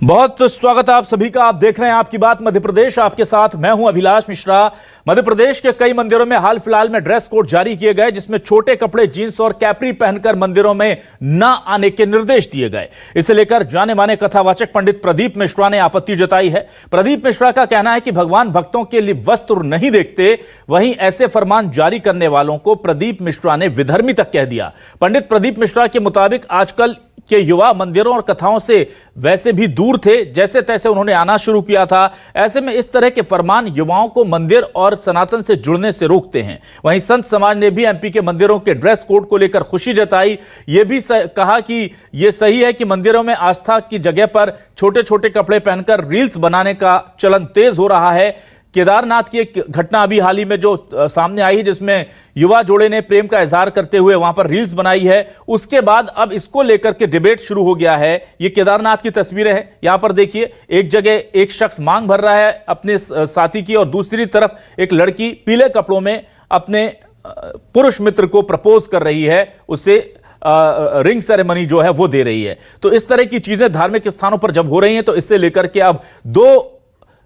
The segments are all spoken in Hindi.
बहुत स्वागत है आप सभी का। आप देख रहे हैं आपकी बात मध्य प्रदेश। आपके साथ मैं हूं अभिलाष मिश्रा। मध्य प्रदेश के कई मंदिरों में हाल फिलहाल में ड्रेस कोड जारी किए गए, जिसमें छोटे कपड़े, जींस और कैपरी पहनकर मंदिरों में न आने के निर्देश दिए गए। इसे लेकर जाने माने कथावाचक पंडित प्रदीप मिश्रा ने आपत्ति जताई है। प्रदीप मिश्रा का कहना है कि भगवान भक्तों के लिए वस्त्र नहीं देखते, वहीं ऐसे फरमान जारी करने वालों को प्रदीप मिश्रा ने विधर्मी तक कह दिया। पंडित प्रदीप मिश्रा के मुताबिक आजकल के युवा मंदिरों और कथाओं से वैसे भी दूर थे, जैसे तैसे उन्होंने आना शुरू किया था। ऐसे में इस तरह के फरमान युवाओं को मंदिर और सनातन से जुड़ने से रोकते हैं। वहीं संत समाज ने भी एमपी के मंदिरों के ड्रेस कोड को लेकर खुशी जताई। यह भी कहा कि यह सही है कि मंदिरों में आस्था की जगह पर छोटे छोटे कपड़े पहनकर रील्स बनाने का चलन तेज हो रहा है। केदारनाथ की एक घटना अभी हाल ही में जो सामने आई है, जिसमें युवा जोड़े ने प्रेम का इजहार करते हुए वहां पर रील्स बनाई है, उसके बाद अब इसको लेकर के डिबेट शुरू हो गया है। ये केदारनाथ की तस्वीरें हैं, यहां पर देखिए, एक जगह एक शख्स मांग भर रहा है अपने साथी की और दूसरी तरफ एक लड़की पीले कपड़ों में अपने पुरुष मित्र को प्रपोज कर रही है, उससे रिंग सेरेमनी जो है वो दे रही है। तो इस तरह की चीजें धार्मिक स्थानों पर जब हो रही हैं, तो इससे लेकर के अब दो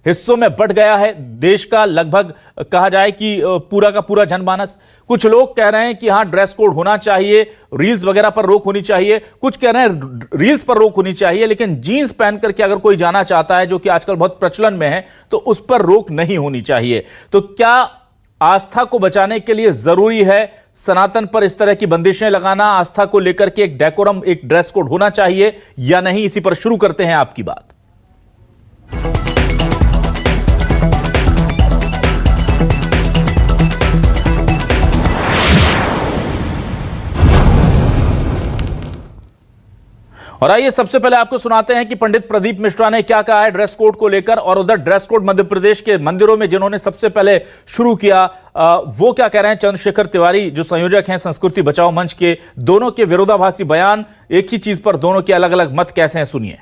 हिस्सों में बंट गया है देश का लगभग कहा जाए कि पूरा का पूरा जनमानस। कुछ लोग कह रहे हैं कि हां, ड्रेस कोड होना चाहिए, रील्स वगैरह पर रोक होनी चाहिए। कुछ कह रहे हैं रील्स पर रोक होनी चाहिए, लेकिन जीन्स पहन करके अगर कोई जाना चाहता है, जो कि आजकल बहुत प्रचलन में है, तो उस पर रोक नहीं होनी चाहिए। तो क्या आस्था को बचाने के लिए जरूरी है सनातन पर इस तरह की बंदिशें लगाना? आस्था को लेकर के एक डेकोरम, एक ड्रेस कोड होना चाहिए या नहीं? इसी पर शुरू करते हैं आपकी बात। और आइए सबसे पहले आपको सुनाते हैं कि पंडित प्रदीप मिश्रा ने क्या कहा है ड्रेस कोड को लेकर। और उधर ड्रेस कोड मध्य प्रदेश के मंदिरों में जिन्होंने सबसे पहले शुरू किया, वो क्या कह रहे हैं। चंद्रशेखर तिवारी जो संयोजक हैं संस्कृति बचाओ मंच के, दोनों के विरोधाभासी बयान, एक ही चीज पर दोनों के अलग अलग मत कैसे हैं, सुनिए।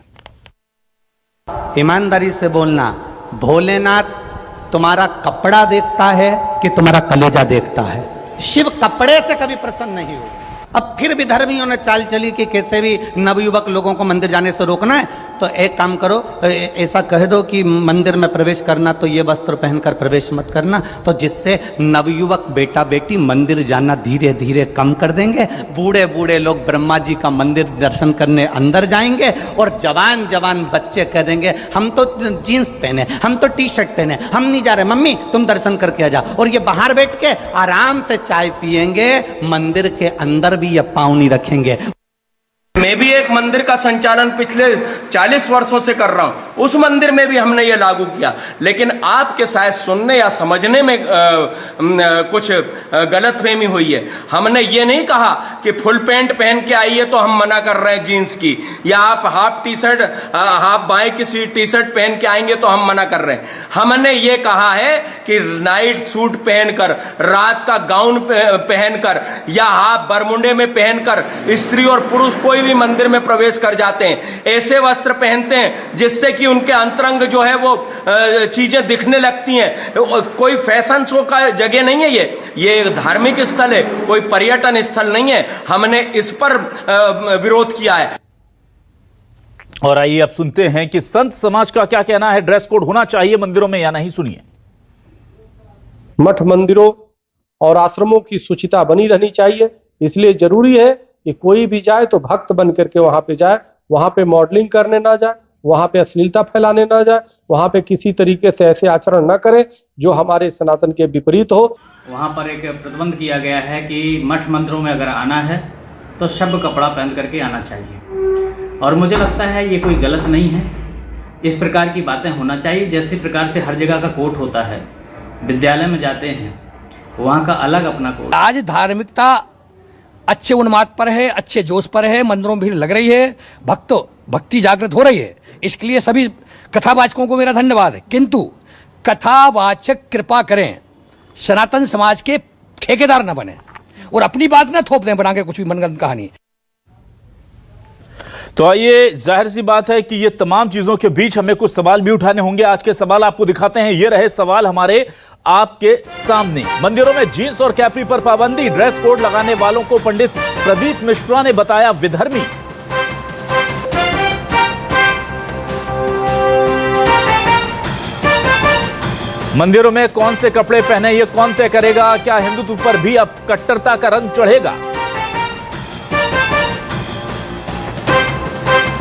ईमानदारी से बोलना, भोलेनाथ तुम्हारा कपड़ा देखता है कि तुम्हारा कलेजा देखता है? शिव कपड़े से कभी प्रसन्न नहीं हुआ। अब फिर भी धर्मियों ने चाल चली कि कैसे भी नवयुवक लोगों को मंदिर जाने से रोकना है, तो एक काम करो, ऐसा कह दो कि मंदिर में प्रवेश करना तो ये वस्त्र पहनकर प्रवेश मत करना, तो जिससे नवयुवक बेटा बेटी मंदिर जाना धीरे धीरे कम कर देंगे। बूढ़े बूढ़े लोग ब्रह्मा जी का मंदिर दर्शन करने अंदर जाएंगे और जवान जवान बच्चे कह देंगे हम तो जीन्स पहने, हम तो टी शर्ट पहने, हम नहीं जा रहे, मम्मी तुम दर्शन करके आ जाओ। और ये बाहर बैठ के आराम से चाय पियेंगे, मंदिर के अंदर भी ये पाँव नहीं रखेंगे। मैं भी एक मंदिर का संचालन पिछले 40 वर्षों से कर रहा हूं, उस मंदिर में भी हमने ये लागू किया। लेकिन आपके शायद सुनने या समझने में कुछ गलतफहमी हुई है। हमने ये नहीं कहा कि फुल पैंट पहन के आइए तो हम मना कर रहे हैं जीन्स की, या आप हाफ टी शर्ट, हाफ बाएं की टी शर्ट पहन के आएंगे तो हम मना कर रहे हैं। हमने ये कहा है कि नाइट सूट पहनकर, रात का गाउन पहनकर या हाफ बरमुंडे में पहनकर स्त्री और पुरुष कोई भी मंदिर में प्रवेश कर जाते हैं, ऐसे वस्त्र पहनते हैं जिससे कि उनके अंतरंग जो है वो चीजें दिखने लगती हैं। कोई फैशन शो का जगह नहीं है, ये एक धार्मिक स्थल है, कोई पर्यटन स्थल नहीं है। हमने इस पर विरोध किया है। और आइए अब सुनते हैं कि संत समाज का क्या कहना है, ड्रेस कोड होना चाहिए मंदिरों में या नहीं, सुनिए। मठ मंदिरों और आश्रमों की शुचिता बनी रहनी चाहिए, इसलिए जरूरी है कि कोई भी जाए तो भक्त बन करके वहां पे जाए, वहां पे मॉडलिंग करने ना जाए, वहां पे अश्लीलता फैलाने ना जाए, वहां पे किसी तरीके से ऐसे आचरण ना करे जो हमारे सनातन के विपरीत हो। वहां पर एक प्रतिबंध किया गया है कि मठ मंदिरों में अगर आना है तो सब कपड़ा पहन करके आना चाहिए, और मुझे लगता है ये कोई गलत नहीं है। इस प्रकार की बातें होना चाहिए, जैसे प्रकार से हर जगह का कोड होता है। विद्यालय में जाते हैं, वहाँ का अलग अपना कोड। आज धार्मिकता अच्छे उन्माद पर है, अच्छे जोश पर है, मंदिरों में भीड़ लग रही है, भक्ति जागृत हो रही है। इसके लिए सभी कथावाचकों को मेरा धन्यवाद है, किंतु कथावाचक कृपा करें, सनातन समाज के ठेकेदार न बने और अपनी बात न थोप दें बना के कुछ भी मनगढ़ंत कहानी। तो आइए, जाहिर सी बात है कि ये तमाम चीजों के बीच हमें कुछ सवाल भी उठाने होंगे। आज के सवाल आपको दिखाते हैं, ये रहे सवाल हमारे आपके सामने। मंदिरों में जींस और कैपरी पर पाबंदी, ड्रेस कोड लगाने वालों को पंडित प्रदीप मिश्रा ने बताया विधर्मी। मंदिरों में कौन से कपड़े पहने ये कौन तय करेगा? क्या हिंदुत्व पर भी अब कट्टरता का रंग चढ़ेगा?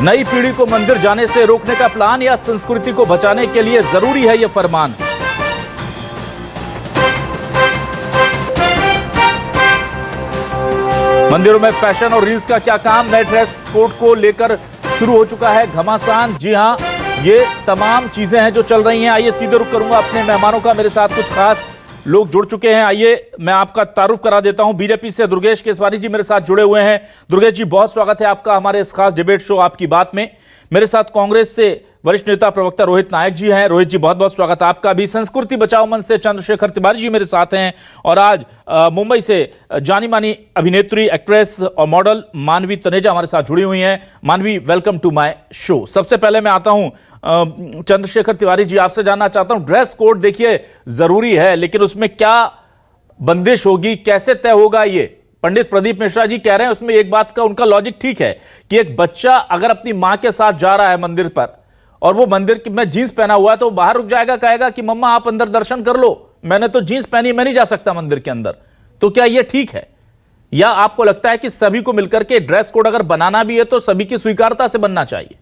नई पीढ़ी को मंदिर जाने से रोकने का प्लान या संस्कृति को बचाने के लिए जरूरी है यह फरमान? मंदिरों में फैशन और रील्स का क्या काम? नए ड्रेस कोड को लेकर शुरू हो चुका है घमासान। जी हां, ये तमाम चीजें हैं जो चल रही हैं। आइए सीधे रुख करूंगा अपने मेहमानों का। मेरे साथ कुछ खास लोग जुड़ चुके हैं। आइए मैं आपका तारुफ करा देता हूं। बीजेपी से दुर्गेश केसवारी जी मेरे साथ जुड़े हुए हैं। दुर्गेश जी, बहुत स्वागत है आपका हमारे इस खास डिबेट शो आपकी बात में। मेरे साथ कांग्रेस से वरिष्ठ नेता प्रवक्ता रोहित नायक जी हैं। रोहित जी, बहुत बहुत स्वागत है आपका भी। संस्कृति बचाओ मंच से चंद्रशेखर तिवारी जी मेरे साथ हैं। और आज मुंबई से जानी मानी अभिनेत्री, एक्ट्रेस और मॉडल मानवी तनेजा हमारे साथ जुड़ी हुई हैं। मानवी, वेलकम टू माय शो। सबसे पहले मैं आता हूं चंद्रशेखर तिवारी जी, आपसे जानना चाहता हूं, ड्रेस कोड देखिए जरूरी है, लेकिन उसमें क्या बंदिश होगी, कैसे तय होगा? ये पंडित प्रदीप मिश्रा जी कह रहे हैं उसमें एक बात का उनका लॉजिक ठीक है कि एक बच्चा अगर अपनी मां के साथ जा रहा है मंदिर पर और वो मंदिर में जींस पहना हुआ है तो बाहर रुक जाएगा, कहेगा कि मम्मा आप अंदर दर्शन कर लो, मैंने तो जींस पहनी, मैं नहीं जा सकता मंदिर के अंदर। तो क्या ये ठीक है, या आपको लगता है कि सभी को मिलकर के ड्रेस कोड अगर बनाना भी है तो सभी की स्वीकारता से बनना चाहिए?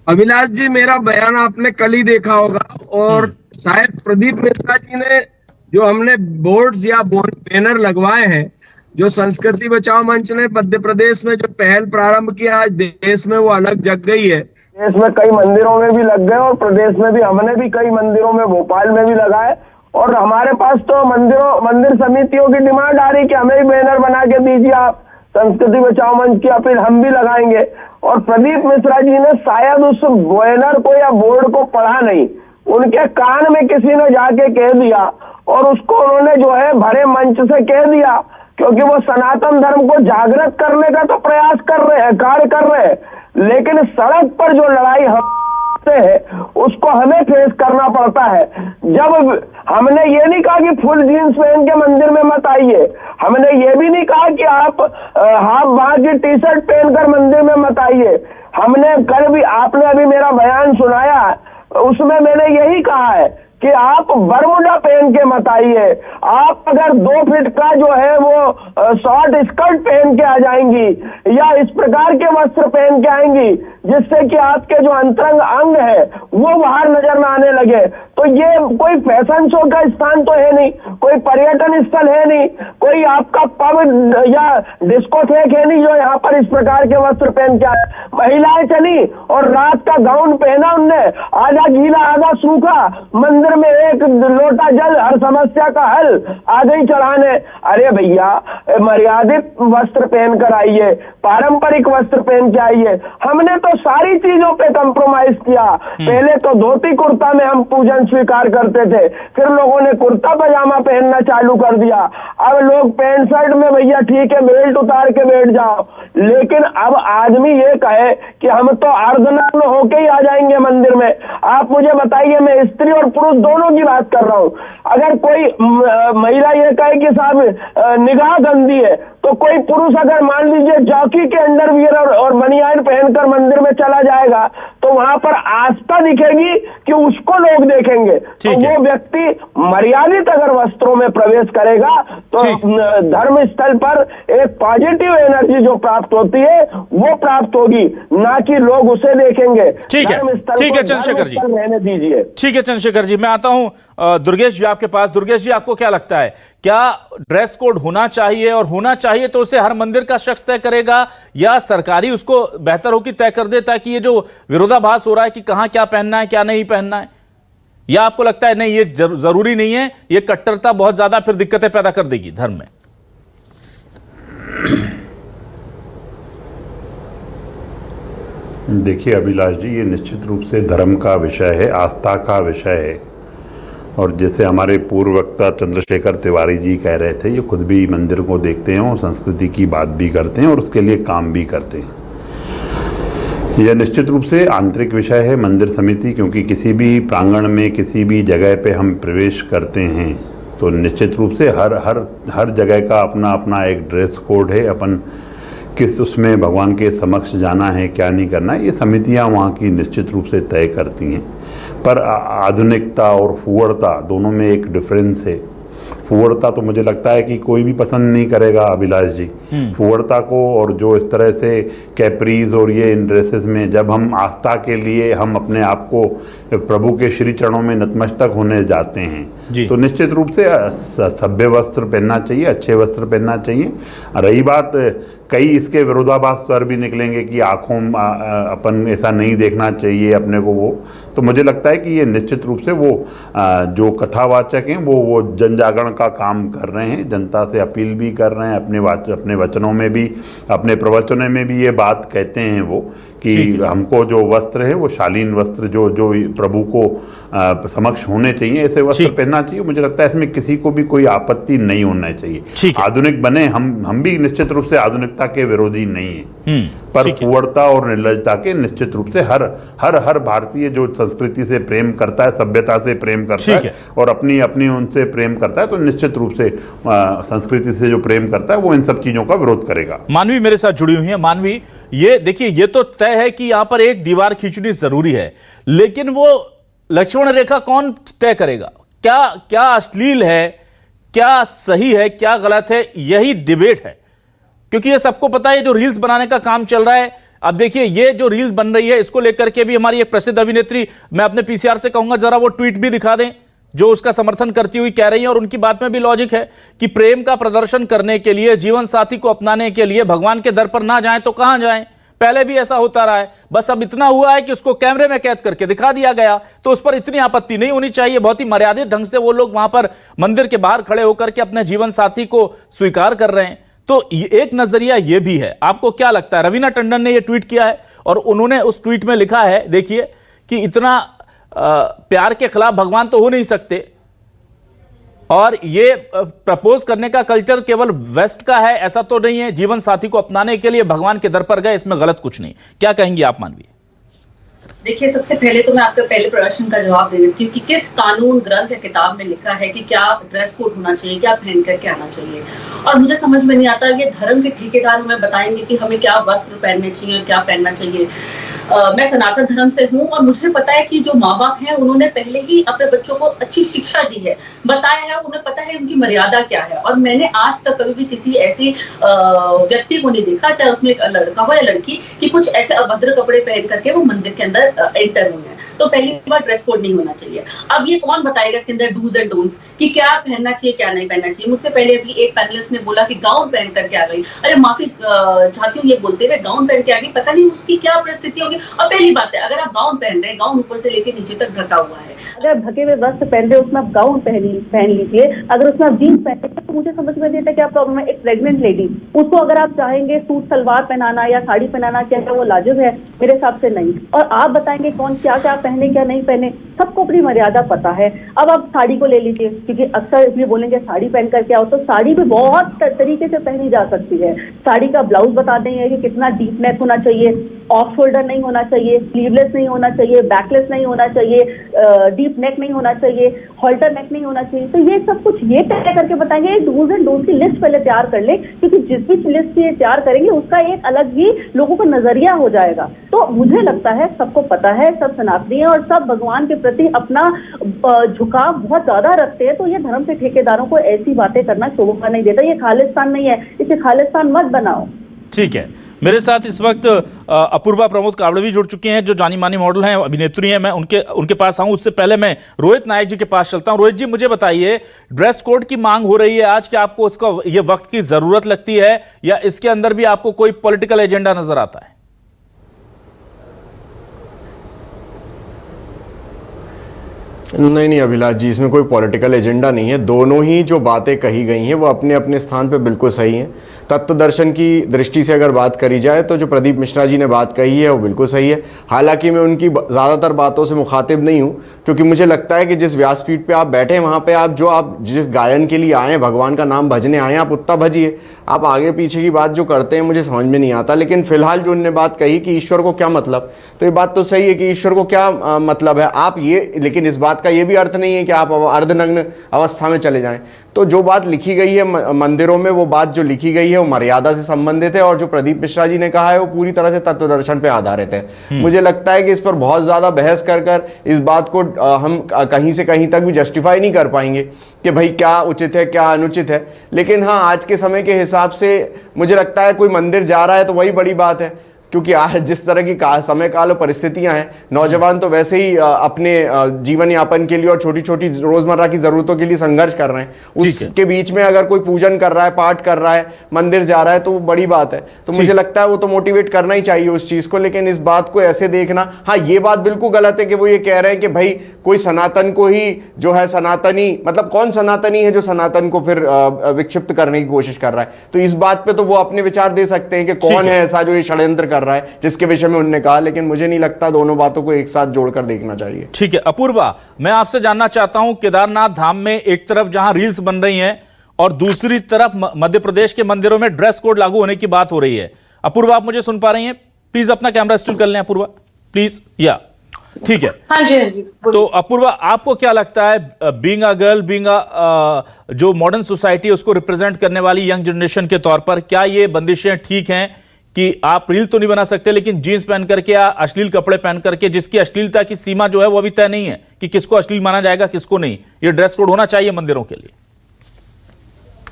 अभिलाष जी, मेरा बयान आपने कल ही देखा होगा और शायद प्रदीप मिश्रा जी ने जो हमने बोर्ड्स या बैनर लगवाए हैं, जो संस्कृति बचाओ मंच ने मध्य प्रदेश में जो पहल प्रारंभ किया, आज देश में वो अलग जग गई है। देश में कई मंदिरों में भी लग गए और प्रदेश में भी, हमने भी कई मंदिरों में, भोपाल में भी लगाए। और हमारे पास तो मंदिर समितियों की डिमांड आ रही कि हमें भी बैनर बना के दीजिए आप, संस्कृति बचाओ मंच की अपील हम भी लगाएंगे। और प्रदीप मिश्रा जी ने शायद उस बैनर को या बोर्ड को पढ़ा नहीं, उनके कान में किसी ने जाके कह दिया और उसको उन्होंने जो है भरे मंच से कह दिया, क्योंकि वो सनातन धर्म को जागृत करने का तो प्रयास कर रहे हैं, कार्य कर रहे हैं, लेकिन सड़क पर जो लड़ाई है उसको हमें फेस करना पड़ता है। जब हमने ये नहीं कहा कि फुल जीन्स पहन के मंदिर में मत आइए, हमने ये भी नहीं कहा कि आप हाफ बांह की टी शर्ट पहनकर मंदिर में मत आइए। हमने कल भी, आपने अभी मेरा बयान सुनाया, उसमें मैंने यही कहा है कि आप बरमुडा पहन के मत आइए। आप अगर 2 फीट का जो है वो शॉर्ट स्कर्ट पहन के आ जाएंगी या इस प्रकार के वस्त्र पहन के आएंगी जिससे कि आपके जो अंतरंग अंग है वो बाहर नजर ना आने लगे, तो ये कोई फैशन शो का स्थान तो है नहीं, कोई पर्यटन स्थल है नहीं, कोई आपका पब या डिस्कोथेक है नहीं जो यहाँ पर इस प्रकार के वस्त्र पहन के आए। महिलाएं चली और रात का गाउन पहना उनने, आधा गीला आधा सूखा, मंदिर में एक लोटा जल, हर समस्या का हल आ गई चढ़ाने। अरे भैया, मर्यादित वस्त्र पहन कर आइए, पारंपरिक वस्त्र पहन के आइए। हमने तो सारी चीजों पे कंप्रोमाइज किया। पहले तो धोती कुर्ता में हम पूजन स्वीकार करते थे, फिर लोगों ने कुर्ता पजामा पहनना चालू कर दिया। अब लोग पैंट शर्ट में, भैया ठीक है बेल्ट उतार के बैठ जाओ, लेकिन अब आदमी ये कहे कि हम तो अर्धनग्न होके ही आ जाएंगे मंदिर में। आप मुझे बताइए, मैं स्त्री और पुरुष दोनों की बात कर रहा हूं, अगर कोई महिला ये कहे कि साहब निगाह गंदी है, तो कोई पुरुष अगर मान लीजिए जॉकी के अंडरवियर और बनियान पहनकर मंदिर में चला जाएगा तो वहां पर आस्था दिखेगी कि उसको लोग देखेंगे। तो वो व्यक्ति मर्यादित अगर वस्त्रों में प्रवेश करेगा तो धर्म स्थल पर एक पॉजिटिव एनर्जी जो प्राप्त होती है वो प्राप्त होगी, ना कि लोग उसे देखेंगे। ठीक है, ठीक है चंद्रशेखर जी, रहने दीजिए। ठीक है चंद्रशेखर जी, मैं आता हूं दुर्गेश जी आपके पास। दुर्गेश जी, आपको क्या लगता है, क्या ड्रेस कोड होना चाहिए, और होना चाहिए तो उसे हर मंदिर का शख्स तय करेगा या सरकारी उसको बेहतर हो कि तय कर दे, ताकि ये जो विरोधाभास हो रहा है कि कहां क्या पहनना है क्या नहीं पहनना है, या आपको लगता है नहीं ये जरूरी नहीं है, ये कट्टरता बहुत ज्यादा फिर दिक्कतें पैदा कर देगी धर्म में? देखिए अभिलाष जी, ये निश्चित रूप से धर्म का विषय है, आस्था का विषय है, और जैसे हमारे पूर्व वक्ता चंद्रशेखर तिवारी जी कह रहे थे, ये खुद भी मंदिर को देखते हैं और संस्कृति की बात भी करते हैं और उसके लिए काम भी करते हैं। यह निश्चित रूप से आंतरिक विषय है मंदिर समिति, क्योंकि किसी भी प्रांगण में किसी भी जगह पे हम प्रवेश करते हैं तो निश्चित रूप से हर जगह का अपना अपना एक ड्रेस कोड है, अपन किस उसमें भगवान के समक्ष जाना है क्या नहीं करना है, ये समितियां वहाँ की निश्चित रूप से तय करती हैं। पर आधुनिकता और फुहड़ता दोनों में एक डिफरेंस है। फुहड़ता तो मुझे लगता है कि कोई भी पसंद नहीं करेगा अभिलाष जी, फुहड़ता को, और जो इस तरह से कैप्रीज और ये इन ड्रेसेस में जब हम आस्था के लिए हम अपने आप को प्रभु के श्री चरणों में नतमस्तक होने जाते हैं, तो निश्चित रूप से सभ्य वस्त्र पहनना चाहिए, अच्छे वस्त्र पहनना चाहिए। रही बात, कई इसके विरोधाभास स्वर भी निकलेंगे कि आंखों अपन ऐसा नहीं देखना चाहिए अपने को, वो तो मुझे लगता है कि ये निश्चित रूप से वो जो कथावाचक हैं वो जन जागरण का काम कर रहे हैं, जनता से अपील भी कर रहे हैं, अपने वचनों में भी, अपने प्रवचनों में भी ये बात कहते हैं वो कि हमको जो वस्त्र है वो शालीन वस्त्र जो प्रभु को समक्ष होने चाहिए, ऐसे वस्त्र पहनना चाहिए। मुझे लगता है इसमें किसी को भी कोई आपत्ति नहीं होना चाहिए। आधुनिक बने, हम भी निश्चित रूप से आधुनिकता के विरोधी नहीं है, पर फुहड़ता और निर्लजता के निश्चित रूप से हर भारतीय जो संस्कृति से प्रेम करता है, सभ्यता से प्रेम करता है और अपनी उनसे प्रेम करता है, तो निश्चित रूप से संस्कृति से जो प्रेम करता है वो इन सब चीजों का विरोध करेगा। मानवी मेरे साथ जुड़ी हुई है। मानवी, ये देखिए, ये तो तय है कि यहां पर एक दीवार खींचनी जरूरी है, लेकिन वो लक्ष्मण रेखा कौन तय करेगा? क्या अश्लील है, क्या सही है, क्या गलत है, यही डिबेट है। क्योंकि ये सबको पता है, जो रील्स बनाने का काम चल रहा है। अब देखिए, ये जो रील्स बन रही है, इसको लेकर के भी हमारी एक प्रसिद्ध अभिनेत्री, मैं अपने पीसीआर से कहूंगा जरा वो ट्वीट भी दिखा दें जो उसका समर्थन करती हुई कह रही है, और उनकी बात में भी लॉजिक है कि प्रेम का प्रदर्शन करने के लिए, जीवन साथी को अपनाने के लिए भगवान के दर पर ना जाएं तो कहां जाएं? पहले भी ऐसा होता रहा है, बस अब इतना हुआ है कि उसको कैमरे में कैद करके दिखा दिया गया, तो उस पर इतनी आपत्ति नहीं होनी चाहिए। बहुत ही मर्यादित ढंग से वो लोग वहां पर मंदिर के बाहर खड़े होकर के अपने जीवन साथी को स्वीकार कर रहे हैं। तो एक नजरिया ये भी है। आपको क्या लगता है? रवीना टंडन ने ये ट्वीट किया है और उन्होंने उस ट्वीट में लिखा है, देखिए, कि इतना प्यार के खिलाफ भगवान तो हो नहीं सकते, और ये प्रपोज करने का कल्चर केवल वेस्ट का है ऐसा तो नहीं है, जीवन साथी को अपनाने के लिए भगवान के दर पर गए, इसमें गलत कुछ नहीं। क्या कहेंगी आप मानवी? देखिए, सबसे पहले तो मैं आपके पहले प्रश्न का जवाब दे देती हूँ कि किस कानून ग्रंथ या किताब में लिखा है कि क्या ड्रेस कोड होना चाहिए, क्या पहन करके आना चाहिए। और मुझे समझ में नहीं आता, ये धर्म के ठेकेदार हमें बताएंगे कि हमें क्या वस्त्र पहनने चाहिए और क्या पहनना चाहिए। मैं सनातन धर्म से हूँ और मुझे पता है कि जो माँ बाप हैं उन्होंने पहले ही अपने बच्चों को अच्छी शिक्षा दी है, बताया है, उन्हें पता है उनकी मर्यादा क्या है। और मैंने आज तक कभी भी किसी ऐसे व्यक्ति को नहीं देखा, चाहे उसमें एक लड़का हो या लड़की, कि कुछ ऐसे अभद्र कपड़े पहन करके वो मंदिर के अंदर एंटर हुए हैं। तो पहली बार ड्रेस कोड नहीं होना चाहिए। अब ये कौन बताएगा इसके अंदर डूज एंड डोंट्स कि क्या पहनना चाहिए क्या नहीं पहनना चाहिए। मुझसे पहले अभी एक पैनलिस्ट ने बोला कि गाउन पहन करके आ गई। अरे माफी चाहती हूँ ये बोलते हुए, गाउन पहन के आ गई, पता नहीं उसकी क्या परिस्थिति होगी। और पहली बात है, अगर आप गाउन पहन रहे हैं, गाउन ऊपर से लेकर नीचे तक ढका हुआ है, अगर ढके हुए वस्त्र पहन रहे उसमें आप गाउन पहन लीजिए। अगर उसमें आप जीन्स पहन तो मुझे समझ में नहीं आता क्या प्रॉब्लम है। एक प्रेग्नेंट लेडी, उसको अगर आप चाहेंगे सूट सलवार पहनाना या साड़ी पहनाना, क्या वो लाजिब है? मेरे हिसाब से नहीं। और आप बताएंगे कौन क्या क्या पहने क्या नहीं पहने, सबको अपनी मर्यादा पता है। अब आप साड़ी को ले लीजिए, क्योंकि अक्सर इसलिए बोलेंगे साड़ी पहन करके आओ, तो साड़ी भी बहुत तरीके से पहनी जा सकती है। साड़ी का ब्लाउज बता देंगे कि कितना डीप नेक होना चाहिए, ऑफ शोल्डर नहीं होना चाहिए, स्लीवलेस नहीं होना चाहिए, बैकलेस नहीं होना चाहिए, डीप नेक नहीं होना चाहिए, हॉल्टर नेक नहीं होना चाहिए। तो ये सब कुछ ये तय करके बताएंगे। डूज एंड डोंट्स की लिस्ट पहले तैयार कर ले, क्योंकि जिस भी लिस्ट ये तैयार करेंगे उसका एक अलग ही लोगों का नजरिया हो जाएगा। तो मुझे लगता है सबको पता है, सब सनातनी है और सब भगवान के प्रति अपना झुकाव बहुत ज्यादा रखते हैं। तो ये धर्म के ठेकेदारों को ऐसी बातें करना शोभा नहीं देता। ये खालिस्तान नहीं है, इसे खालिस्तान मत बनाओ। ठीक है, मेरे साथ इस वक्त अपूर्वा प्रमोद कावड़े भी जुड़ चुके हैं, जो जानी मानी मॉडल हैं, अभिनेत्री हैं। मैं उनके पास आऊं उससे पहले मैं रोहित नायक जी के पास चलता हूं। रोहित जी, मुझे बताइए, ड्रेस कोड की मांग हो रही है आज, क्या आपको इसका ये वक्त की जरूरत लगती है या इसके अंदर भी आपको कोई पॉलिटिकल एजेंडा नजर आता है? नहीं अभिलाष जी, इसमें कोई पॉलिटिकल एजेंडा नहीं है। दोनों ही जो बातें कही गई हैं वो अपने अपने स्थान पे बिल्कुल सही हैं। तत्व दर्शन की दृष्टि से अगर बात करी जाए तो जो प्रदीप मिश्रा जी ने बात कही है वो बिल्कुल सही है। हालांकि मैं उनकी ज़्यादातर बातों से मुखातिब नहीं हूँ, क्योंकि मुझे लगता है कि जिस व्यासपीठ पे आप बैठे हैं वहाँ पे आप जिस गायन के लिए आए हैं, भगवान का नाम भजने आए हैं, आप उतना भजिए। आप आगे पीछे की बात जो करते हैं मुझे समझ में नहीं आता। लेकिन फिलहाल जो उन्होंने बात कही कि ईश्वर को क्या मतलब, तो ये बात तो सही है कि ईश्वर को क्या मतलब है। आप ये, लेकिन इस बात का ये भी अर्थ नहीं है कि आप अर्धनग्न अवस्था में चले जाएं। तो जो बात लिखी गई है मंदिरों में, वो बात जो लिखी गई है वो मर्यादा से संबंधित है, और जो प्रदीप मिश्रा जी ने कहा है वो पूरी तरह से तत्वदर्शन पे आधारित है। मुझे लगता है कि इस पर बहुत ज्यादा बहस कर इस बात को हम कहीं से कहीं तक भी जस्टिफाई नहीं कर पाएंगे कि भाई क्या उचित है क्या अनुचित है। लेकिन हाँ, आज के समय के हिसाब से मुझे लगता है कोई मंदिर जा रहा है तो वही बड़ी बात है, क्योंकि आज जिस तरह की समय काल और परिस्थितियां हैं, नौजवान तो वैसे ही अपने जीवन यापन के लिए और छोटी छोटी रोजमर्रा की जरूरतों के लिए संघर्ष कर रहे हैं। उसके बीच में अगर कोई पूजन कर रहा है, पाठ कर रहा है, मंदिर जा रहा है, तो वो बड़ी बात है। तो मुझे लगता है वो तो मोटिवेट करना ही चाहिए उस चीज को। लेकिन इस बात को ऐसे देखना, हाँ ये बात बिल्कुल गलत है कि वो ये कह रहे हैं कि भाई कोई सनातन को ही जो है सनातनी, मतलब कौन सनातनी है जो सनातन को फिर विक्षिप्त करने की कोशिश कर रहा है। तो इस बात पे तो वो अपने विचार दे सकते हैं कि कौन है ऐसा जो ये षड्यंत्र कर रहा है जिसके विषय में उन्होंने कहा। लेकिन मुझे नहीं लगता दोनों बातों को एक साथ जोड़कर देखना चाहिए। ठीक है अपूर्वा, मैं आपसे जानना चाहता हूं, केदारनाथ धाम में एक तरफ जहां रील्स बन रही हैं और दूसरी तरफ मध्य प्रदेश के मंदिरों में ड्रेस कोड लागू होने की बात हो रही है। अपूर्वा, आप मुझे सुन पा रही हैं? प्लीज अपना कैमरा स्टिल कर लें अपूर्वा, प्लीज। या ठीक है। हाँ जी, हाँ जी। तो अपूर्वा, आपको क्या लगता है, बीइंग अ गर्ल, बीइंग जो मॉडर्न सोसाइटी उसको रिप्रेजेंट करने वाली यंग जनरेशन के तौर पर, क्या ये बंदिशें ठीक हैं कि आप रील तो नहीं बना सकते लेकिन जीन्स पहन करके या अश्लील कपड़े पहन करके, जिसकी अश्लीलता की सीमा जो है वो अभी तय नहीं है कि किसको अश्लील माना जाएगा किसको नहीं, ये ड्रेस कोड होना चाहिए मंदिरों के लिए?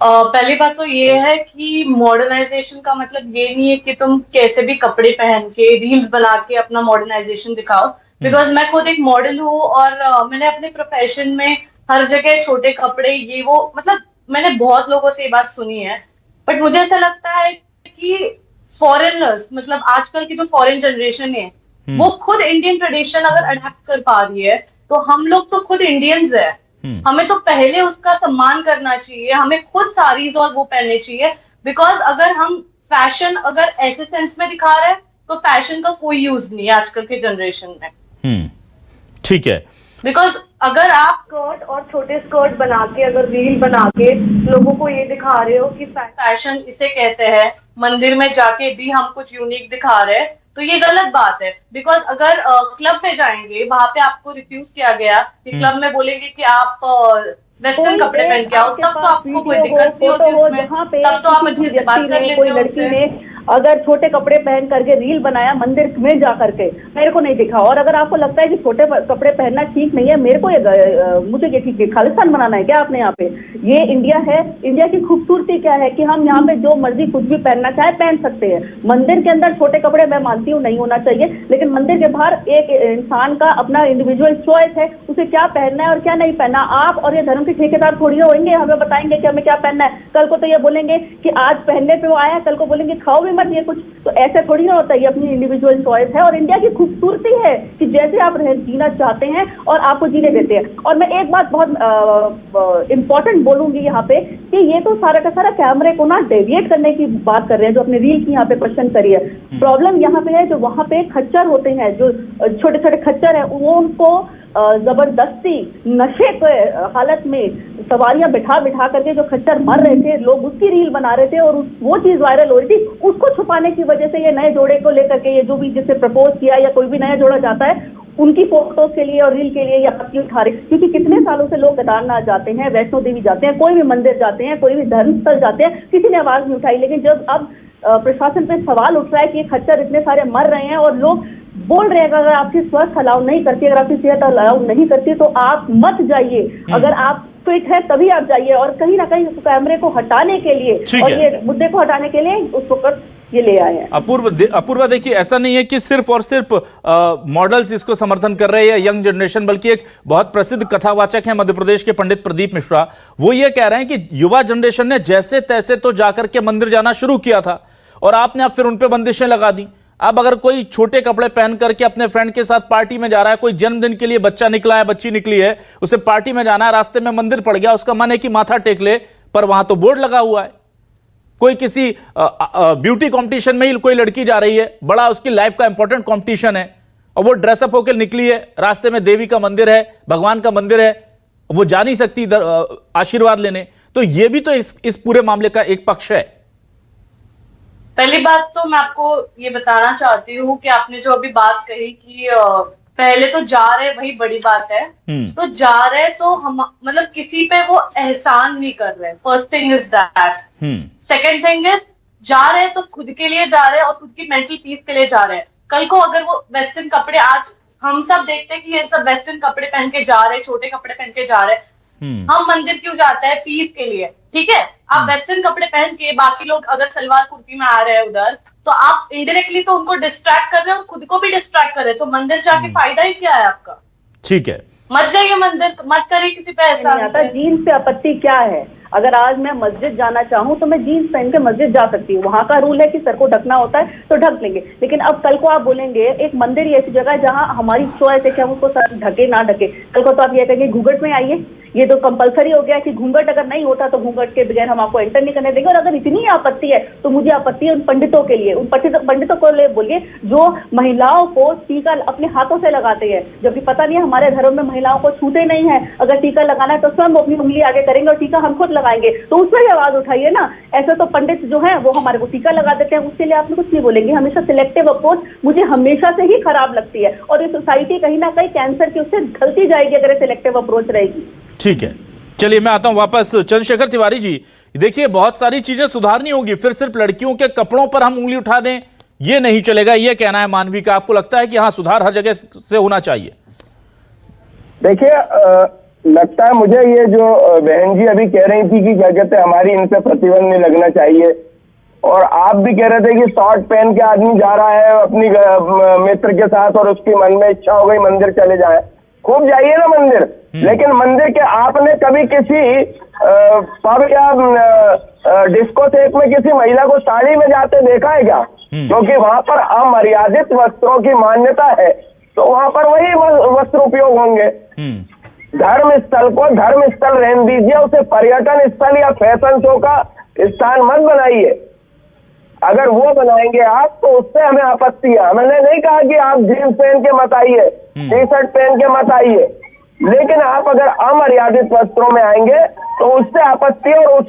पहली बात तो ये है कि मॉडर्नाइजेशन का मतलब ये नहीं है कि तुम कैसे भी कपड़े पहन के रील्स बना के अपना मॉडर्नाइजेशन दिखाओ। बिकॉज मैं खुद एक मॉडल हूँ और मैंने अपने प्रोफेशन में हर जगह छोटे कपड़े ये वो, मतलब मैंने बहुत लोगों से ये बात सुनी है। बट मुझे ऐसा लगता है कि फॉरेनर्स, मतलब आजकल की जो फॉरेन जनरेशन है वो खुद इंडियन ट्रेडिशन अगर अडैप्ट कर पा रही है, तो हम लोग तो खुद इंडियंस है, हमें तो पहले उसका सम्मान करना चाहिए। हमें खुद साड़ीज और वो पहनने चाहिए। बिकॉज अगर हम फैशन अगर ऐसे सेंस में दिखा रहे हैं तो फैशन का कोई यूज नहीं है आजकल के जनरेशन में। ठीक है। बिकॉज अगर आप स्कर्ट और छोटे स्कर्ट बना के अगर रील बना के लोगों को ये दिखा रहे हो कि फैशन इसे कहते हैं, मंदिर में जाके भी हम कुछ यूनिक दिखा रहे हैं, तो ये गलत बात है। बिकॉज अगर क्लब में जाएंगे, वहां पे आपको रिफ्यूज किया गया कि क्लब में बोलेंगे कि आप वेस्टर्न कपड़े पहन के आओ, तब तो आपको कोई दिक्कत नहीं होती उसमें, तब तो आप अच्छे से बात कर लेते हो उससे। अगर छोटे कपड़े पहन करके रील बनाया मंदिर में जा करके, मेरे को नहीं दिखा। और अगर आपको लगता है कि छोटे कपड़े पहनना ठीक नहीं है, मेरे को मुझे ये ठीक है, खालिस्तान बनाना है क्या आपने? यहाँ पे ये इंडिया है। इंडिया की खूबसूरती क्या है कि हम यहाँ पे जो मर्जी कुछ भी पहनना चाहे पहन सकते हैं। मंदिर के अंदर छोटे कपड़े मैं मानती हूँ नहीं होना चाहिए, लेकिन मंदिर के बाहर एक इंसान का अपना इंडिविजुअल चॉइस है, उसे क्या पहनना है और क्या नहीं पहनना। आप और ये धर्म के ठेकेदार थोड़ी होंगे हमें बताएंगे कि हमें क्या पहनना है। कल को तो ये बोलेंगे कि आज पहनने पे वो आया, कल को बोलेंगे खाओ भी मत ये कुछ। तो ऐसे थोड़ी ना होता है, ये अपनी इंडिविजुअल चॉइस है। और इंडिया की खूबसूरती है कि जैसे आप जीना चाहते हैं और आपको जीने देते हैं। और मैं एक बात बहुत इंपॉर्टेंट बोलूंगी यहाँ पे कि ये तो सारा का सारा कैमरे को ना डेविएट करने की बात कर रहे हैं, जो अपने रील की यहाँ पे क्वेश्चन करी है। प्रॉब्लम यहाँ पे है जो वहां पे खच्चर होते हैं, जो छोटे छोटे खच्चर है, वो उनको जबरदस्ती नशे के हालत में सवारियां बिठा बिठा करके जो खच्चर मर रहे थे, लोग उसकी रील बना रहे थे और वो चीज वायरल हो रही थी। उसको छुपाने की वजह से ये नए जोड़े को लेकर के, ये जो भी जिससे प्रपोज किया या कोई भी नया जोड़ा जाता है, उनकी फोटोज के लिए और रील के लिए ये आपत्ति उठा रहे। क्योंकि कितने सालों से लोग केदारनाथ जाते हैं, वैष्णो देवी जाते हैं, कोई भी मंदिर जाते हैं, कोई भी धर्म स्थल जाते हैं, किसी ने आवाज नहीं उठाई। लेकिन जब अब प्रशासन पे सवाल उठ रहा है कि ये खच्चर इतने सारे मर रहे हैं और लोग बोल रहे हैं अगर आपकी स्वास्थ्य अलाउ नहीं करती, अगर आपकी सेहत अलाउ नहीं करती तो आप मत जाइए। अगर आप फिट है तभी आप जाइए। और कहीं ना कहीं कैमरे को हटाने के लिए और ये मुद्दे को हटाने के लिए उस वक्त ये ले आए हैं। अपूर्वा देखिए, ऐसा नहीं है कि सिर्फ और सिर्फ मॉडल्स इसको समर्थन कर रहे हैं या यंग जनरेशन, बल्कि एक बहुत प्रसिद्ध कथावाचक है मध्य प्रदेश के पंडित प्रदीप मिश्रा, वो ये कह रहे हैं कि युवा जनरेशन ने जैसे तैसे तो जाकर के मंदिर जाना शुरू किया था और आपने अब फिर उन पे बंदिशें लगा दी। अब अगर कोई छोटे कपड़े पहन करके अपने फ्रेंड के साथ पार्टी में जा रहा है, कोई जन्मदिन के लिए बच्चा निकला है, बच्ची निकली है, उसे पार्टी में जाना है, रास्ते में मंदिर पड़ गया, उसका मन है कि माथा टेक ले, पर वहां तो बोर्ड लगा हुआ है। कोई किसी ब्यूटी कंपटीशन में ही कोई लड़की जा रही है, बड़ा उसकी लाइफ का इंपॉर्टेंट कंपटीशन है, और वो ड्रेसअप होकर निकली है, रास्ते में देवी का मंदिर है, भगवान का मंदिर है, वो जा नहीं सकती आशीर्वाद लेने। तो ये भी तो इस पूरे मामले का एक पक्ष है। पहली बात तो मैं आपको ये बताना चाहती हूँ कि आपने जो अभी बात कही कि पहले तो जा रहे वही बड़ी बात है। तो जा रहे तो हम मतलब किसी पे वो एहसान नहीं कर रहे। First thing is that. Second thing is जा रहे तो खुद के लिए जा रहे हैं और खुद की मेंटल पीस के लिए जा रहे हैं। कल को अगर वो वेस्टर्न कपड़े, आज हम सब देखते हैं कि ये सब वेस्टर्न कपड़े पहन के जा रहे हैं, छोटे कपड़े पहन के जा रहे हैं। हम मंदिर क्यों जाते हैं? पीस के लिए। ठीक है, आप वेस्टर्न कपड़े पहन के, बाकी लोग अगर सलवार कुर्ती में आ रहे हैं उधर, तो आप इनडायरेक्टली तो उनको डिस्ट्रैक्ट कर रहे हैं और खुद को भी डिस्ट्रैक्ट कर रहे हैं। तो मंदिर जाके फायदा ही क्या है आपका? ठीक है, मत जाइए मंदिर, मत करिए किसी पे ऐसा। जीन्स पे आपत्ति क्या है? अगर आज मैं मस्जिद जाना चाहूँ तो मैं जीन्स पहन के मस्जिद जा सकती हूँ। वहाँ का रूल है कि सर को ढकना होता है तो ढक लेंगे। लेकिन अब कल को आप बोलेंगे, एक मंदिर ही ऐसी जगह है जहाँ हमारी चॉइस है कि हम उसको सर ढके ना ढके। कल को तो आप ये कहेंगे घूंघट में आइए, ये तो कंपलसरी हो गया कि घूंघट अगर नहीं होता तो घूंघट के बगैर हम आपको एंटर नहीं करने देंगे। और अगर इतनी आपत्ति है तो मुझे आपत्ति है उन पंडितों के लिए, उन पंडितों को ले बोलिए जो महिलाओं को टीका अपने हाथों से लगाते हैं, जबकि पता नहीं है हमारे धर्म में महिलाओं को छूते नहीं है। अगर टीका लगाना है तो स्वयं अपनी उंगली आगे करेंगे और टीका हम खुद लगाएंगे, तो उसमें भी आवाज उठाइए ना। ऐसे तो पंडित जो है वो हमारे को टीका लगा देते हैं, उसके लिए आपने कुछ नहीं बोलेंगे। हमेशा सिलेक्टिव अप्रोच मुझे हमेशा से ही खराब लगती है और ये सोसाइटी कहीं ना कहीं कैंसर की उससे ढलती जाएगी अगर सिलेक्टिव अप्रोच रहेगी। ठीक है, चलिए मैं आता हूं वापस। चंद्रशेखर तिवारी जी, देखिए बहुत सारी चीजें सुधारनी होगी, फिर सिर्फ लड़कियों के कपड़ों पर हम उंगली उठा दें ये नहीं चलेगा, ये कहना है मानवी का। आपको लगता है कि हाँ सुधार हर जगह से होना चाहिए? देखिए, लगता है मुझे ये जो बहन जी अभी कह रही थी कि क्या कहते हैं हमारी इन पे प्रतिबंध नहीं लगना चाहिए, और आप भी कह रहे थे कि शॉर्ट पहन के आदमी जा रहा है अपनी मित्र के साथ और उसकी मन में इच्छा हो गई मंदिर चले जाए, खूब जाइए ना मंदिर। लेकिन मंदिर के आपने कभी किसी पब या डिस्कोथेक में किसी महिला को साड़ी में जाते देखा है क्या? क्योंकि वहां पर अमर्यादित वस्त्रों की मान्यता है, तो वहां पर वही वस्त्र उपयोग होंगे। धर्म स्थल को धर्म स्थल रहने दीजिए, उसे पर्यटन स्थल या फैशन शो का स्थान मत बनाइए। अगर वो बनाएंगे आप तो उससे हमें आपत्ति है। हमने नहीं कहा कि आप जींस पहन के मत आइए, टी शर्ट पहन के मत आइए, लेकिन आप अगर अमर्यादित वस्त्रों में आएंगे तो उससे आपत्ति और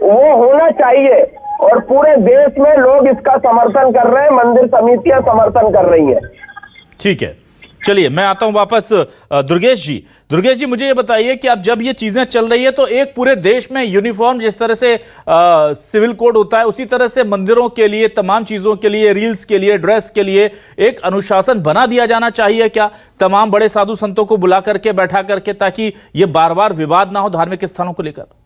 वो होना चाहिए। और पूरे देश में लोग इसका समर्थन कर रहे हैं, मंदिर समितियां समर्थन कर रही हैं। ठीक है, चलिए मैं आता हूं वापस। दुर्गेश जी, दुर्गेश जी मुझे ये बताइए कि अब जब ये चीजें चल रही है तो एक पूरे देश में यूनिफॉर्म जिस तरह से सिविल कोड होता है उसी तरह से मंदिरों के लिए, तमाम चीजों के लिए, रील्स के लिए, ड्रेस के लिए एक अनुशासन बना दिया जाना चाहिए क्या? तमाम बड़े साधु संतों को बुला करके, बैठा करके, ताकि ये बार बार विवाद ना हो धार्मिक स्थानों को लेकर।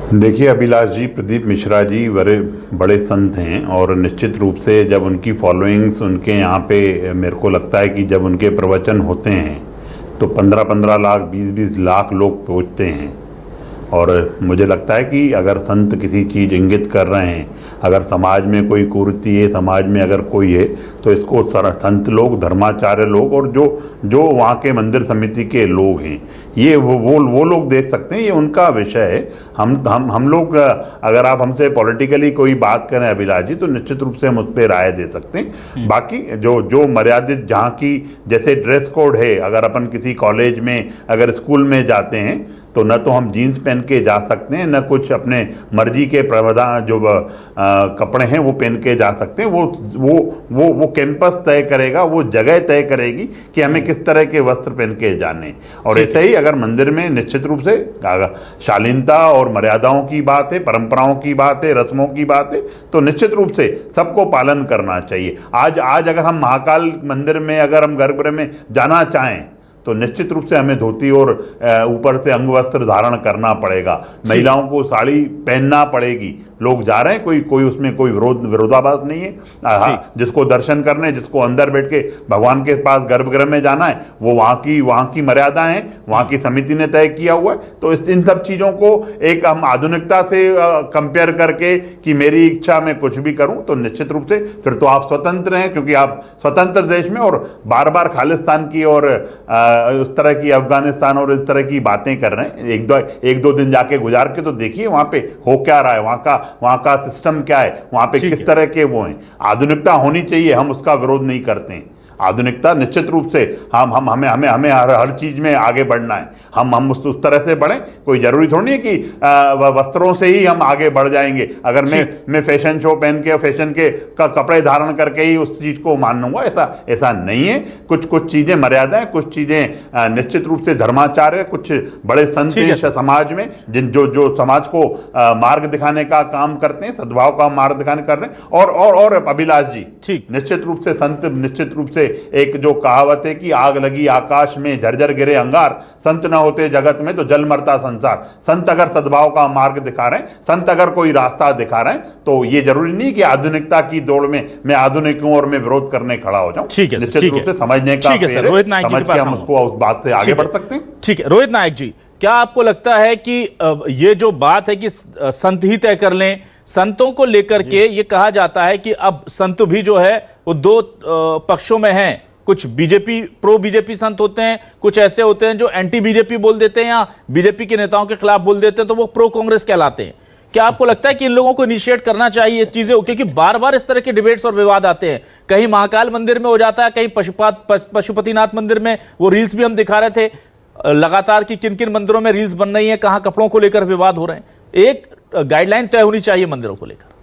देखिए अभिलाष जी, प्रदीप मिश्रा जी बड़े संत हैं और निश्चित रूप से जब उनकी फॉलोइंग्स उनके यहाँ पे, मेरे को लगता है कि जब उनके प्रवचन होते हैं तो 15-15 लाख 20-20 लाख लोग पहुँचते हैं। और मुझे लगता है कि अगर संत किसी चीज़ इंगित कर रहे हैं, अगर समाज में कोई कुरीति है, समाज में अगर कोई है, तो इसको संत लोग, धर्माचार्य लोग और जो वहाँ के मंदिर समिति के लोग हैं, ये वो लोग देख सकते हैं। ये उनका विषय है। हम लोग, अगर आप हमसे पॉलिटिकली कोई बात करें अभिलाष जी, तो निश्चित रूप से हम उस पर राय दे सकते हैं। बाकी जो मर्यादित, जहाँ की जैसे ड्रेस कोड है, अगर अपन किसी कॉलेज में, अगर स्कूल में जाते हैं तो न तो हम जीन्स पहन के जा सकते हैं, न कुछ अपने मर्जी के प्रावधान जो कपड़े हैं वो पहन के जा सकते हैं। वो कैंपस तय करेगा, वो जगह तय करेगी कि हमें किस तरह के वस्त्र पहन के जाने। और ऐसे ही अगर मंदिर में निश्चित रूप से शालीनता और मर्यादाओं की बात है, परंपराओं की बात है, रस्मों की बात है, तो निश्चित रूप से सबको पालन करना चाहिए। आज अगर हम महाकाल मंदिर में, अगर हम गर्भगृह में जाना चाहें तो निश्चित रूप से हमें धोती और ऊपर से अंग वस्त्र धारण करना पड़ेगा। महिलाओं को साड़ी पहनना पड़ेगी। लोग जा रहे हैं, कोई उसमें कोई विरोधाभास नहीं है। जिसको दर्शन करने, जिसको अंदर बैठ के भगवान के पास गर्भगृह में जाना है, वो वहाँ की मर्यादाएं हैं, वहाँ की समिति ने तय किया हुआ है। तो इन सब चीज़ों को एक हम आधुनिकता से कंपेयर करके कि मेरी इच्छा में कुछ भी करूँ, तो निश्चित रूप से फिर तो आप स्वतंत्र हैं, क्योंकि आप स्वतंत्र देश में और बार बार खालिस्तान की और उस तरह की, अफगानिस्तान और इस तरह की बातें कर रहे हैं। एक दो दिन जाके गुजार के तो देखिए वहाँ पे हो क्या रहा है, वहाँ का सिस्टम क्या है, वहाँ पे किस तरह के वो हैं। आधुनिकता होनी चाहिए, हम उसका विरोध नहीं करते हैं। आधुनिकता निश्चित रूप से हमें हर चीज में आगे बढ़ना है। हम उस तरह से बढ़ें। कोई जरूरी थोड़ी है कि वस्त्रों से ही हम आगे बढ़ जाएंगे। अगर मैं फैशन शो पहन के फैशन के कपड़े धारण करके ही उस चीज को मान लूंगा, ऐसा नहीं है। कुछ चीजें मर्यादा है, कुछ चीजें निश्चित रूप से धर्माचार्य, कुछ बड़े संत हैं समाज में जो समाज को मार्ग दिखाने का काम करते हैं, सद्भाव का मार्ग दिखाने कर रहे हैं। और अभिलाष जी, निश्चित रूप से संत, निश्चित रूप से एक जो कहावत है कि आग लगी आकाश में झरझर गिरे अंगार, संत न होते जगत में तो जल मरता संसार। संत अगर सद्भाव का मार्ग दिखा रहे हैं, संत अगर कोई रास्ता दिखा रहे हैं, तो ये जरूरी नहीं कि आधुनिकता की दौड़ में मैं आधुनिक हूं और मैं विरोध करने खड़ा हो जाऊं। निश्चित रूप से समझने का, रोहित नायक जी के पास हम उसको उस बात से आगे बढ़ सकते हैं। ठीक है रोहित नायक जी, क्या आपको लगता है कि ये जो बात है कि संत ही तय कर लें, संतों को लेकर के ये कहा जाता है कि अब संत भी जो है वो दो पक्षों में हैं। कुछ बीजेपी, प्रो बीजेपी संत होते हैं, कुछ ऐसे होते हैं जो एंटी बीजेपी बोल देते हैं या बीजेपी के नेताओं के खिलाफ बोल देते हैं, तो वो प्रो कांग्रेस कहलाते हैं। क्या आपको लगता है कि इन लोगों को इनिशिएट करना चाहिए चीजें, क्योंकि बार बार इस तरह के डिबेट्स और विवाद आते हैं। कहीं महाकाल मंदिर में हो जाता है, कहीं पशुपतिनाथ मंदिर में, वो रील्स भी हम दिखा रहे थे लगातार कि किन किन मंदिरों में रील्स बन रही है, कहां कपड़ों को लेकर विवाद हो रहे हैं। एक गाइडलाइन तय होनी चाहिए मंदिरों को लेकर।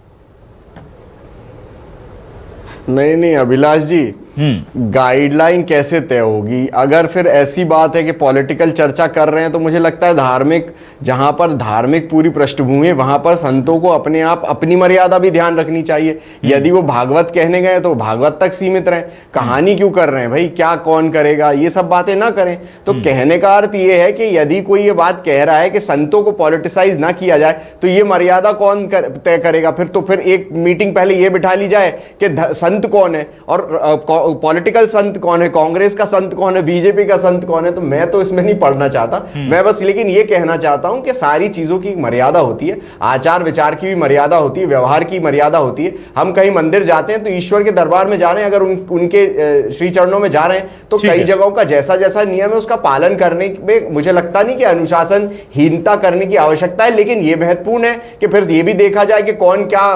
नहीं अभिलाष जी, गाइडलाइन कैसे तय होगी? अगर फिर ऐसी बात है कि पॉलिटिकल चर्चा कर रहे हैं, तो मुझे लगता है धार्मिक, जहां पर धार्मिक पूरी पृष्ठभूमि है, वहां पर संतों को अपने आप अपनी मर्यादा भी ध्यान रखनी चाहिए। यदि वो भागवत कहने गए तो भागवत तक सीमित रहें। कहानी क्यों कर रहे हैं भाई, क्या कौन करेगा, ये सब बातें ना करें। तो कहने का अर्थ ये है कि यदि कोई ये बात कह रहा है कि संतों को पॉलिटिसाइज ना किया जाए, तो ये मर्यादा कौन तय करेगा? फिर एक मीटिंग पहले ये बिठा ली जाए कि संत कौन है और पॉलिटिकल संत कौन है, कांग्रेस का संत कौन है, बीजेपी का संत कौन है। तो मैं तो इसमें नहीं पढ़ना चाहता। मैं बस लेकिन ये कहना चाहता हूं कि सारी चीजों की मर्यादा होती है, आचार विचार की भी मर्यादा होती है, व्यवहार की मर्यादा होती है। हम कहीं मंदिर जाते हैं तो ईश्वर के दरबार में जा रहे हैं, अगर उनके श्री चरणों में जा रहे हैं, तो कई जगहों का जैसा जैसा नियम है उसका पालन करने में मुझे लगता नहीं कि अनुशासनहीनता करने की आवश्यकता है। लेकिन यह महत्वपूर्ण है कि फिर यह भी देखा जाए कि कौन क्या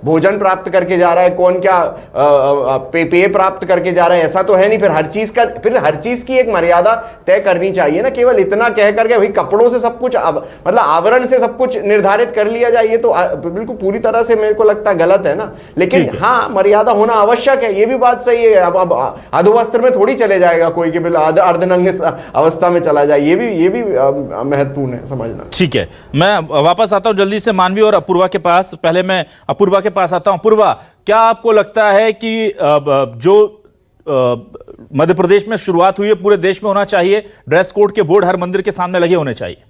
भोजन प्राप्त करके जा रहा है, कौन क्या पेय प्राप्त करके जा रहा है। ऐसा तो है नहीं। फिर हर चीज की एक मर्यादा तय करनी चाहिए ना। केवल इतना कह करके भाई कपड़ों से सब कुछ मतलब आवरण से सब कुछ निर्धारित कर लिया जाए, ये तो बिल्कुल पूरी तरह से मेरे को लगता है गलत है ना। लेकिन हाँ, मर्यादा होना आवश्यक है, ये भी बात सही है। अब अधोवस्त्र में थोड़ी चले जाएगा कोई कि अर्धनंग अवस्था में चला जाए, ये भी महत्वपूर्ण है समझना। ठीक है, मैं वापस आता हूं जल्दी से मानवी और अपूर्वा के पास। पहले मैं अपूर्वा के पास आता हूं। अपूर्वा, क्या आपको लगता है कि जो मध्य प्रदेश में शुरुआत हुई है, पूरे देश में होना चाहिए, ड्रेस कोड के बोर्ड हर मंदिर के सामने लगे होने चाहिए?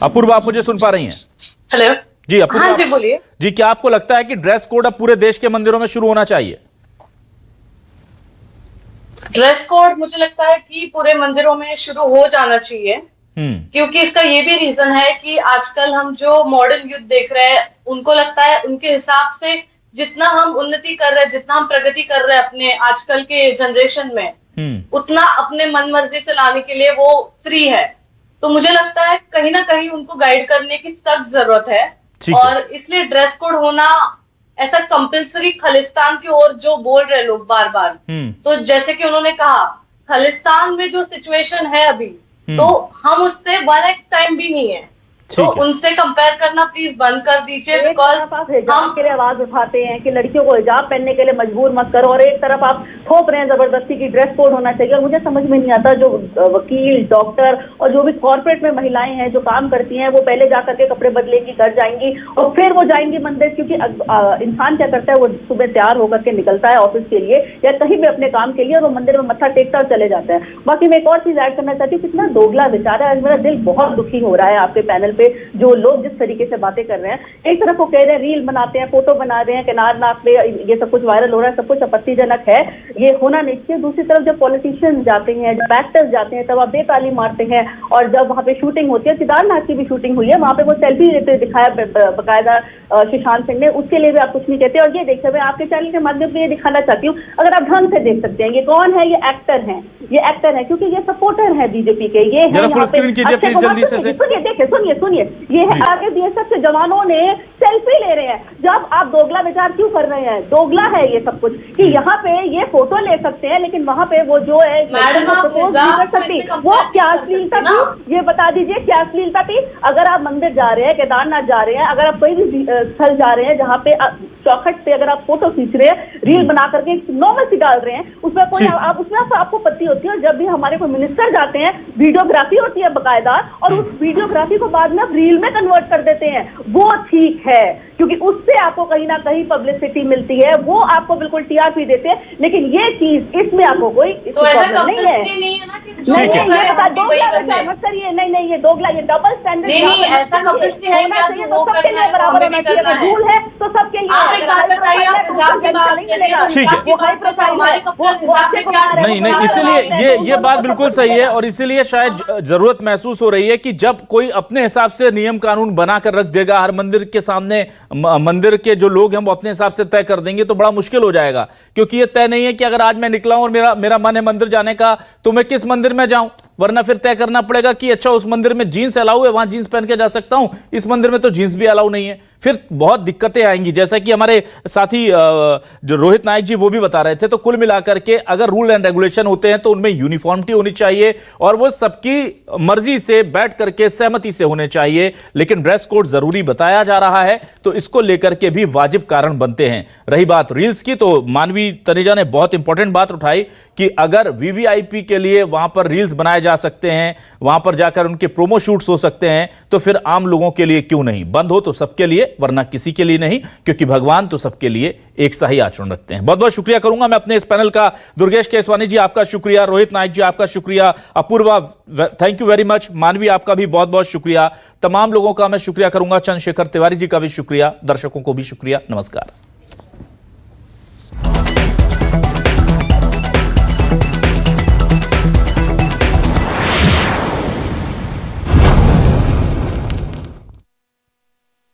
अपूर्वा, आप मुझे सुन पा रही हैं? हेलो जी अपूर्वा, हाँ जी बोलिए जी। क्या आपको लगता है कि ड्रेस कोड अब पूरे देश के मंदिरों में शुरू होना चाहिए? ड्रेस कोड मुझे लगता है कि पूरे मंदिरों में शुरू हो जाना चाहिए, क्योंकि इसका ये भी रीजन है कि आजकल हम जो मॉडर्न युग देख रहे हैं, उनको लगता है उनके हिसाब से जितना हम उन्नति कर रहे हैं, जितना हम प्रगति कर रहे हैं अपने आजकल के जनरेशन में, उतना अपने मन मर्जी चलाने के लिए वो फ्री है। तो मुझे लगता है कहीं ना कहीं उनको गाइड करने की सख्त जरूरत है। और इसलिए ड्रेस कोड होना ऐसा कंपल्सरी खालिस्तान की ओर जो बोल रहे लोग बार बार, तो जैसे कि उन्होंने कहा खालिस्तान में जो सिचुएशन है अभी, तो हम उससे 1x टाइम भी नहीं है, तो उनसे कंपेयर करना प्लीज बंद कर दीजिए। बिकॉज आप हिजाब के लिए आवाज उठाते हैं कि लड़कियों को हिजाब पहनने के लिए मजबूर मत करो, और एक तरफ आप थोप रहे हैं जबरदस्ती की ड्रेस कोड होना चाहिए। और मुझे समझ में नहीं आता, जो वकील, डॉक्टर और जो भी कॉर्पोरेट में महिलाएं हैं जो काम करती हैं, वो पहले जाकर के कपड़े बदलेंगी, घर जाएंगी और फिर वो जाएंगी मंदिर। क्योंकि इंसान क्या करता है, वो सुबह तैयार होकर के निकलता है ऑफिस के लिए या कहीं भी अपने काम के लिए, और वो मंदिर में मत्था टेकता और चले जाता है। बाकी मैं एक और चीज ऐड करना चाहती हूँ, कितना दोगला विचार है। आज मेरा दिल बहुत दुखी हो रहा है आपके पैनल पे जो लोग जिस तरीके से बातें कर रहे हैं, एक तरफ वो कह रहे हैं रील बनाते हैं, फोटो बना रहे हैं, केदारनाथ पे ये सब कुछ वायरल हो रहा है, सब कुछ आपत्तिजनक है, ये होना नहीं चाहिए। दूसरी तरफ जब पॉलिटिशियंस जाते हैं, जब एक्टर्स जाते हैं, तब आप बेताली मारते हैं। और जब वहाँ पे शूटिंग होती है, केदारनाथ की भी शूटिंग हुई है, वहाँ पे वो सेल्फी लेते दिखाया बकायदा सुशांत सिंह ने, उसके लिए भी आप कुछ नहीं कहते। और ये देखिए, मैं आपके चैनल के माध्यम से ये दिखाना चाहती हूँ, अगर आप ढंग से देख सकते हैं ये कौन है, ये एक्टर है, ये एक्टर है क्योंकि ये सपोर्टर है बीजेपी के। ये है फुल स्क्रीन कीजिए प्लीज जल्दी से। सुनिए, देखिए, सुनिए, ये है आगे बीएसएफ के जवानों ने सेल्फी ले रहे हैं। जब आप दोगला विचार क्यों कर रहे हैं, दोगला है ये सब कुछ कि यहाँ पे ये फोटो ले सकते हैं, लेकिन वहाँ पे वो जो है प्रपोज नहीं कर सकती। वो क्या अश्लीलता थी, ये बता दीजिए, क्या अश्लीलता थी? अगर आप मंदिर जा रहे हैं, केदारनाथ जा रहे हैं, अगर आप कोई भी स्थल जा रहे हैं जहाँ पे चौखट पे अगर आप फोटो खींच रहे हैं, रील बना करके नॉर्मल सी डाल रहे हैं, उसमें कोई आप उसमें आपको पत्ती होती है। और जब भी हमारे कोई मिनिस्टर जाते हैं, वीडियोग्राफी होती है बकायदा, और उस वीडियोग्राफी को बाद में आप रील में कन्वर्ट कर देते हैं, वो ठीक है क्योंकि उससे आपको कहीं ना कहीं पब्लिसिटी मिलती है, वो आपको बिल्कुल टीआरपी देते हैं। लेकिन ये चीज इसमें आपको कोई प्रॉब्लम नहीं है। मत करिए, नहीं, ये दोगला, ये डबल स्टैंडर्ड रूल है तो सबके लिए। ठीक है, नहीं, इसीलिए ये बात बिल्कुल सही है। और इसीलिए शायद जरूरत महसूस हो रही है कि जब कोई अपने हिसाब से नियम कानून बनाकर रख देगा, हर मंदिर के सामने मंदिर के जो लोग हैं वो अपने हिसाब से तय कर देंगे, तो बड़ा मुश्किल हो जाएगा। क्योंकि ये तय नहीं है कि अगर आज मैं निकला हूं और मेरा मन है मंदिर जाने का, तो मैं किस मंदिर में जाऊं, वरना फिर तय करना पड़ेगा कि अच्छा उस मंदिर में जीन्स अलाउ है, वहां जीन्स पहन के जा सकता हूं, इस मंदिर में तो जीन्स भी अलाउ नहीं है। फिर बहुत दिक्कतें आएंगी, जैसा कि हमारे साथी जो रोहित नायक जी वो भी बता रहे थे। तो कुल मिलाकर के अगर रूल एंड रेगुलेशन होते हैं तो उनमें यूनिफॉर्मिटी होनी चाहिए और वो सबकी मर्जी से बैठ करके सहमति से होने चाहिए। लेकिन ड्रेस कोड जरूरी बताया जा रहा है तो इसको लेकर के भी वाजिब कारण बनते हैं। रही बात रील्स की, तो मानवी तनेजा ने बहुत इंपॉर्टेंट बात उठाई कि अगर वीवीआईपी के लिए वहां पर रील्स बनाए जा सकते हैं, वहां पर जाकर उनके प्रोमो शूट्स हो सकते हैं, तो फिर आम लोगों के लिए क्यों नहीं? बंद हो तो सबके लिए, वरना किसी के लिए नहीं, क्योंकि भगवान तो सबके लिए एक सा ही आचरण रखते हैं। बहुत बहुत शुक्रिया करूंगा मैं अपने इस पैनल का। दुर्गेश केसवानी जी आपका शुक्रिया, रोहित नायक जी आपका शुक्रिया, Apoorva thank you very much, Manvi आपका भी बहुत बहुत शुक्रिया, तमाम लोगों का मैं शुक्रिया करूंगा, चंद्रशेखर तिवारी जी का भी शुक्रिया, दर्शकों को भी शुक्रिया। नमस्कार।